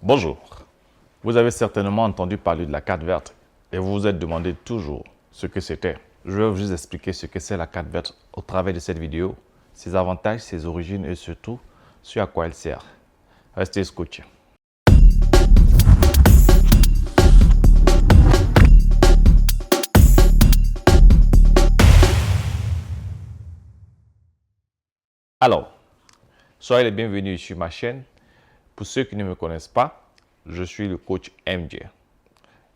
Bonjour, vous avez certainement entendu parler de la carte verte et vous vous êtes demandé toujours ce que c'était. Je vais vous expliquer ce que c'est la carte verte au travers de cette vidéo, ses avantages, ses origines et surtout ce à quoi elle sert. Restez scotchés. Alors, soyez les bienvenus sur ma chaîne. Pour ceux qui ne me connaissent pas, je suis le coach MJ.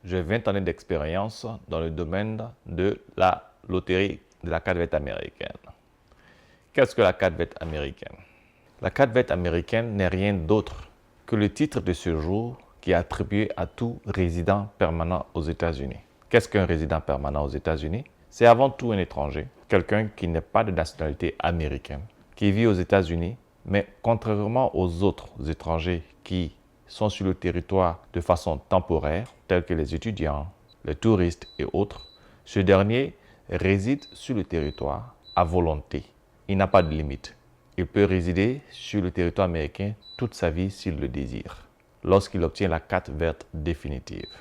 J'ai 20 années d'expérience dans le domaine de la loterie de la carte verte américaine. Qu'est-ce que la carte verte américaine? La carte verte américaine n'est rien d'autre que le titre de séjour qui est attribué à tout résident permanent aux États-Unis. Qu'est-ce qu'un résident permanent aux États-Unis? C'est avant tout un étranger, quelqu'un qui n'est pas de nationalité américaine, qui vit aux États-Unis, mais contrairement aux autres étrangers qui sont sur le territoire de façon temporaire, tels que les étudiants, les touristes et autres, ce dernier réside sur le territoire à volonté. Il n'a pas de limite. Il peut résider sur le territoire américain toute sa vie s'il le désire, lorsqu'il obtient la carte verte définitive.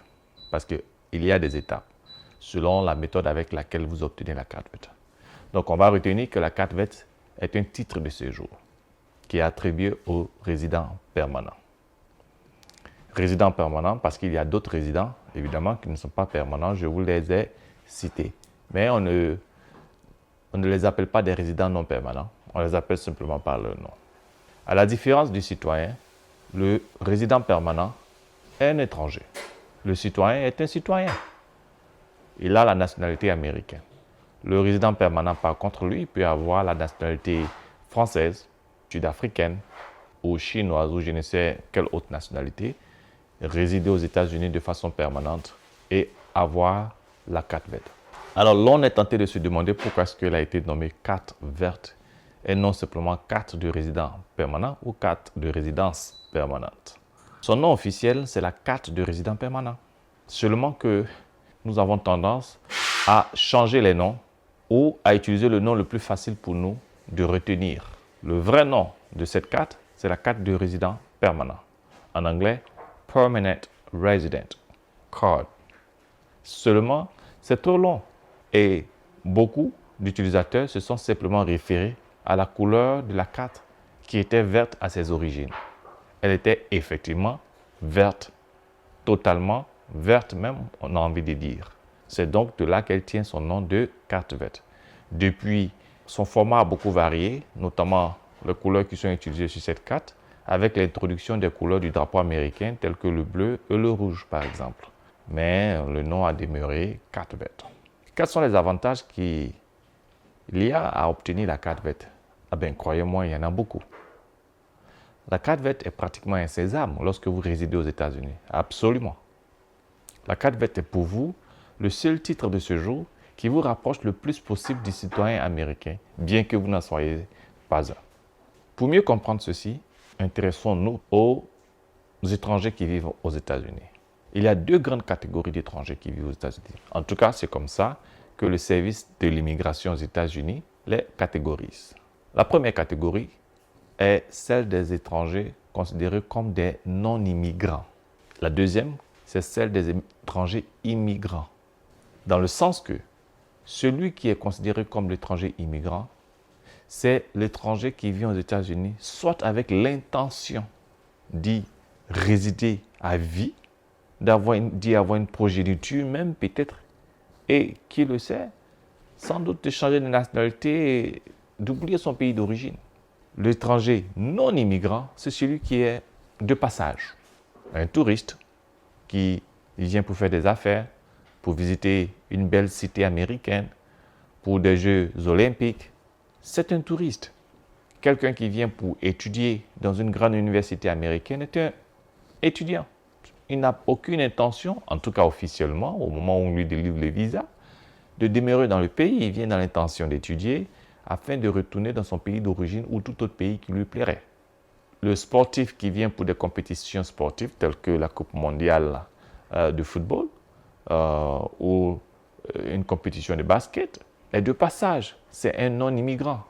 Parce qu'il y a des étapes, selon la méthode avec laquelle vous obtenez la carte verte. Donc on va retenir que la carte verte est un titre de séjour qui est attribué aux résidents permanents. Résidents permanents parce qu'il y a d'autres résidents, évidemment, qui ne sont pas permanents. Je vous les ai cités. Mais on ne les appelle pas des résidents non permanents. On les appelle simplement par leur nom. À la différence du citoyen, le résident permanent est un étranger. Le citoyen est un citoyen. Il a la nationalité américaine. Le résident permanent, par contre, lui, peut avoir la nationalité française, sud-africaine ou chinoise ou je ne sais quelle autre nationalité, résider aux États-Unis de façon permanente et avoir la carte verte. Alors l'on est tenté de se demander pourquoi est-ce qu'elle a été nommée carte verte et non simplement carte de résident permanent ou carte de résidence permanente. Son nom officiel, c'est la carte de résident permanent. Seulement que nous avons tendance à changer les noms ou à utiliser le nom le plus facile pour nous de retenir. Le vrai nom de cette carte, c'est la carte de résident permanent. En anglais, Permanent Resident Card. Seulement, c'est trop long et beaucoup d'utilisateurs se sont simplement référés à la couleur de la carte qui était verte à ses origines. Elle était effectivement verte, totalement verte même, on a envie de dire. C'est donc de là qu'elle tient son nom de carte verte. Depuis, son format a beaucoup varié, notamment les couleurs qui sont utilisées sur cette carte, avec l'introduction des couleurs du drapeau américain telles que le bleu et le rouge par exemple. Mais le nom a demeuré carte verte. Quels sont les avantages qu'il y a à obtenir la carte verte? Ah bien, croyez-moi, il y en a beaucoup. La carte verte est pratiquement un sésame lorsque vous résidez aux États-Unis. Absolument. La carte verte est pour vous le seul titre de séjour qui vous rapproche le plus possible du citoyen américain, bien que vous n'en soyez pas un. Pour mieux comprendre ceci, intéressons-nous aux étrangers qui vivent aux États-Unis. Il y a deux grandes catégories d'étrangers qui vivent aux États-Unis. En tout cas, c'est comme ça que le service de l'immigration aux États-Unis les catégorise. La première catégorie est celle des étrangers considérés comme des non-immigrants. La deuxième, c'est celle des étrangers immigrants. Dans le sens que celui qui est considéré comme l'étranger immigrant, c'est l'étranger qui vit aux États-Unis, soit avec l'intention d'y résider à vie, d'y avoir une progéniture même peut-être, et qui le sait, sans doute de changer de nationalité et d'oublier son pays d'origine. L'étranger non immigrant, c'est celui qui est de passage. Un touriste qui vient pour faire des affaires, pour visiter une belle cité américaine, pour des Jeux olympiques. C'est un touriste. Quelqu'un qui vient pour étudier dans une grande université américaine est un étudiant. Il n'a aucune intention, en tout cas officiellement, au moment où on lui délivre le visa, de demeurer dans le pays. Il vient dans l'intention d'étudier afin de retourner dans son pays d'origine ou tout autre pays qui lui plairait. Le sportif qui vient pour des compétitions sportives telles que la Coupe mondiale de football ou une compétition de basket est de passage. C'est un non-immigrant.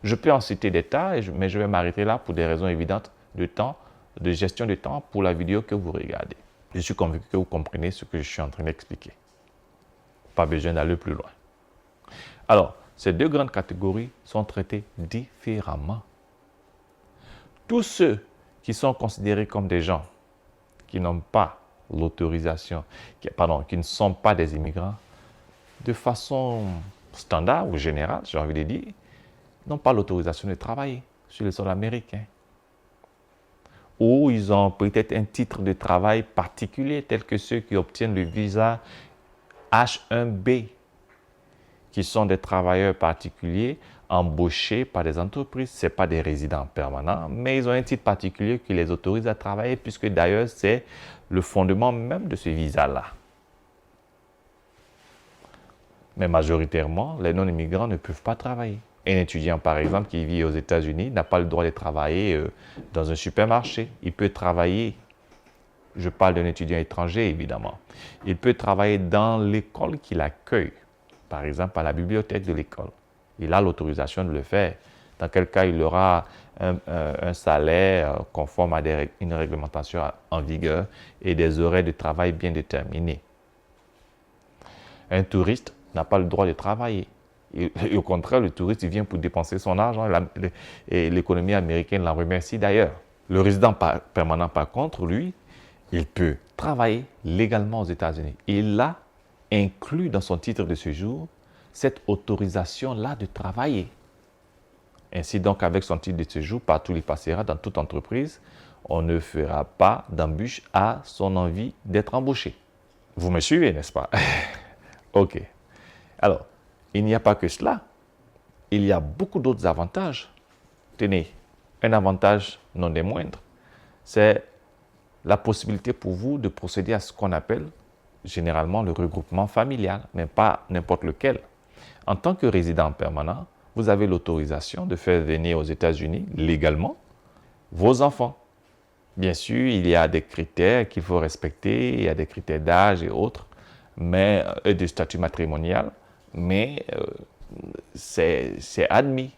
Je peux en citer des tas, mais je vais m'arrêter là pour des raisons évidentes de temps de gestion de temps pour la vidéo que vous regardez. Je suis convaincu que vous comprenez ce que je suis en train d'expliquer. Pas besoin d'aller plus loin. Alors, ces deux grandes catégories sont traitées différemment. Tous ceux qui sont considérés comme des gens qui n'ont pas l'autorisation, qui ne sont pas des immigrants, de façon standard ou générale, j'ai envie de dire, n'ont pas l'autorisation de travailler sur le sol américain. Ou ils ont peut-être un titre de travail particulier, tel que ceux qui obtiennent le visa H1B, qui sont des travailleurs particuliers embauchés par des entreprises. Ce n'est pas des résidents permanents, mais ils ont un titre particulier qui les autorise à travailler, puisque d'ailleurs, c'est le fondement même de ce visa-là. Mais majoritairement, les non-immigrants ne peuvent pas travailler. Un étudiant, par exemple, qui vit aux États-Unis n'a pas le droit de travailler dans un supermarché. Il peut travailler, je parle d'un étudiant étranger, évidemment. Il peut travailler dans l'école qui l'accueille, par exemple à la bibliothèque de l'école. Il a l'autorisation de le faire. Dans quel cas, il aura un salaire conforme à une réglementation en vigueur et des horaires de travail bien déterminés. Un touriste n'a pas le droit de travailler. Et au contraire, le touriste il vient pour dépenser son argent et l'économie américaine l'en remercie d'ailleurs. Le résident permanent, par contre, lui, il peut travailler légalement aux États-Unis. Il a inclus dans son titre de séjour cette autorisation-là de travailler. Ainsi donc, avec son titre de séjour, partout où il passera, dans toute entreprise, on ne fera pas d'embûche à son envie d'être embauché. Vous me suivez, n'est-ce pas? OK. Alors, il n'y a pas que cela. Il y a beaucoup d'autres avantages. Tenez, un avantage non des moindres, c'est la possibilité pour vous de procéder à ce qu'on appelle généralement le regroupement familial, mais pas n'importe lequel. En tant que résident permanent, vous avez l'autorisation de faire venir aux États-Unis légalement vos enfants. Bien sûr, il y a des critères qu'il faut respecter, il y a des critères d'âge et autres, mais de statut matrimonial, mais c'est admis.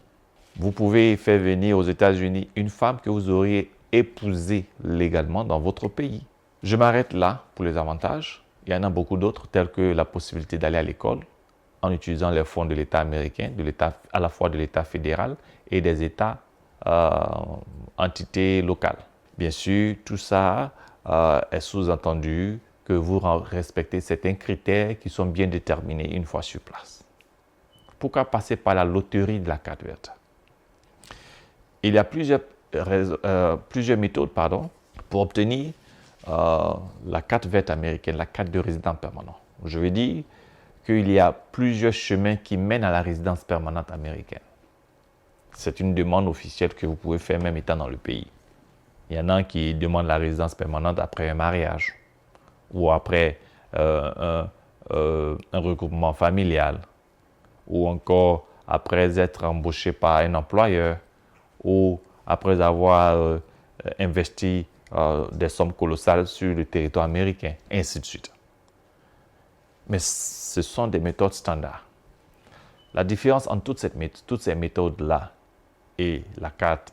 Vous pouvez faire venir aux États-Unis une femme que vous auriez épousée légalement dans votre pays. Je m'arrête là pour les avantages. Il y en a beaucoup d'autres, tels que la possibilité d'aller à l'école en utilisant les fonds de l'État américain, à la fois de l'État fédéral et des États entités locales. Bien sûr, tout ça est sous-entendu que vous respectez certains critères qui sont bien déterminés une fois sur place. Pourquoi passer par la loterie de la carte verte? Il y a plusieurs méthodes pour obtenir la carte verte américaine, la carte de résident permanent. Je veux dire qu'il y a plusieurs chemins qui mènent à la résidence permanente américaine. C'est une demande officielle que vous pouvez faire même étant dans le pays. Il y en a qui demandent la résidence permanente après un mariage ou après un regroupement familial ou encore après être embauché par un employeur ou après avoir investi des sommes colossales sur le territoire américain, ainsi de suite. Mais ce sont des méthodes standards. La différence entre toutes ces méthodes-là et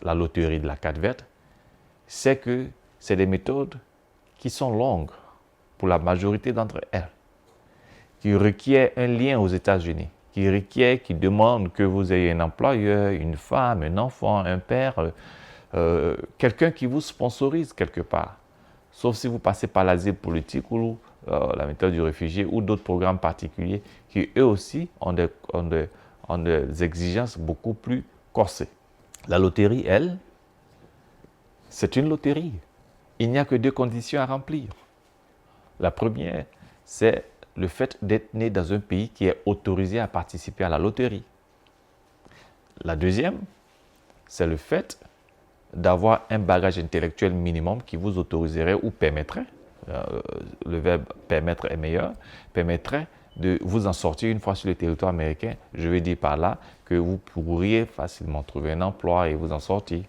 la loterie de la carte verte, c'est que c'est des méthodes qui sont longues pour la majorité d'entre elles, qui requièrent un lien aux États-Unis, qui demandent que vous ayez un employeur, une femme, un enfant, un père, quelqu'un qui vous sponsorise quelque part. Sauf si vous passez par l'asile politique ou la méthode du réfugié ou d'autres programmes particuliers qui eux aussi ont des exigences beaucoup plus corsées. La loterie, elle, c'est une loterie. Il n'y a que deux conditions à remplir. La première, c'est le fait d'être né dans un pays qui est autorisé à participer à la loterie. La deuxième, c'est le fait d'avoir un bagage intellectuel minimum qui vous autoriserait ou permettrait, le verbe permettre est meilleur, permettrait de vous en sortir une fois sur le territoire américain. Je veux dire par là que vous pourriez facilement trouver un emploi et vous en sortir.